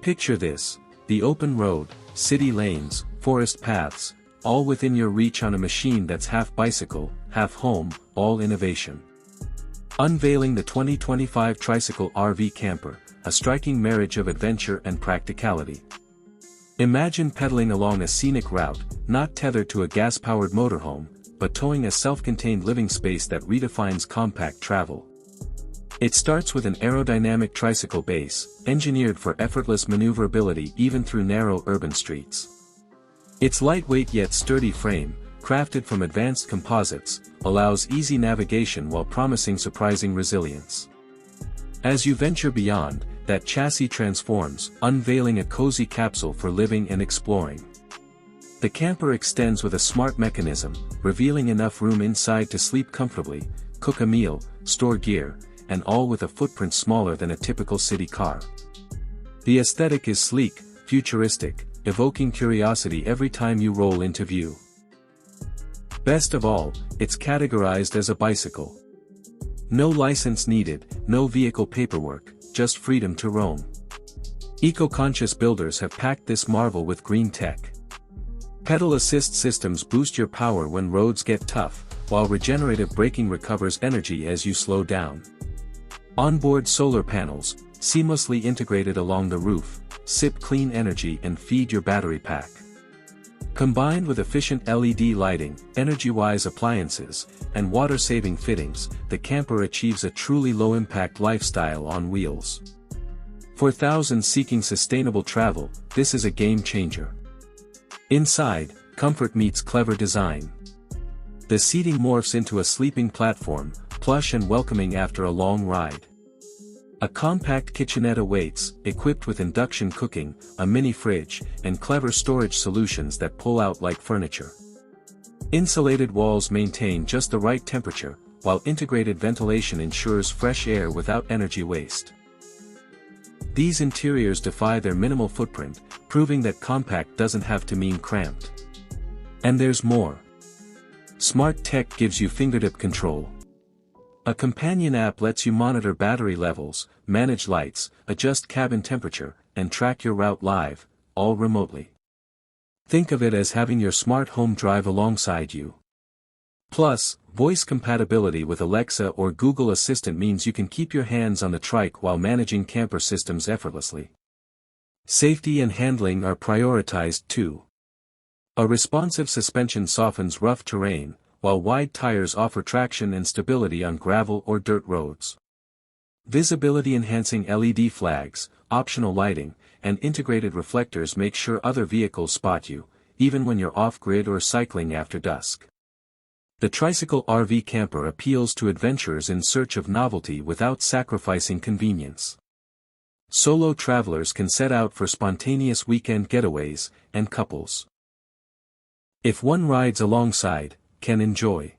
Picture this: the open road, city lanes, forest paths, all within your reach on a machine that's half bicycle, half home, all innovation. Unveiling the 2025 Tricycle RV Camper, a striking marriage of adventure and practicality. Imagine pedaling along a scenic route, not tethered to a gas-powered motorhome, but towing a self-contained living space that redefines compact travel. It starts with an aerodynamic tricycle base, engineered for effortless maneuverability even through narrow urban streets. Its lightweight yet sturdy frame, crafted from advanced composites, allows easy navigation while promising surprising resilience. As you venture beyond, that chassis transforms, unveiling a cozy capsule for living and exploring. The camper extends with a smart mechanism, revealing enough room inside to sleep comfortably, cook a meal, store gear, and all with a footprint smaller than a typical city car. The aesthetic is sleek, futuristic, evoking curiosity every time you roll into view. Best of all, it's categorized as a bicycle. No license needed, no vehicle paperwork, just freedom to roam. Eco-conscious builders have packed this marvel with green tech. Pedal assist systems boost your power when roads get tough, while regenerative braking recovers energy as you slow down. Onboard solar panels, seamlessly integrated along the roof, sip clean energy and feed your battery pack. Combined with efficient LED lighting, energy-wise appliances, and water-saving fittings, the camper achieves a truly low-impact lifestyle on wheels. For thousands seeking sustainable travel, this is a game-changer. Inside, comfort meets clever design. The seating morphs into a sleeping platform, plush and welcoming after a long ride. A compact kitchenette awaits, equipped with induction cooking, a mini fridge, and clever storage solutions that pull out like furniture. Insulated walls maintain just the right temperature, while integrated ventilation ensures fresh air without energy waste. These interiors defy their minimal footprint, proving that compact doesn't have to mean cramped. And there's more. Smart tech gives you fingertip control. A companion app lets you monitor battery levels, manage lights, adjust cabin temperature, and track your route live, all remotely. Think of it as having your smart home drive alongside you. Plus, voice compatibility with Alexa or Google Assistant means you can keep your hands on the trike while managing camper systems effortlessly. Safety and handling are prioritized too. A responsive suspension softens rough terrain, while wide tires offer traction and stability on gravel or dirt roads. Visibility-enhancing LED flags, optional lighting, and integrated reflectors make sure other vehicles spot you, even when you're off-grid or cycling after dusk. The Tricycle RV Camper appeals to adventurers in search of novelty without sacrificing convenience. Solo travelers can set out for spontaneous weekend getaways, and couples, if one rides alongside, can enjoy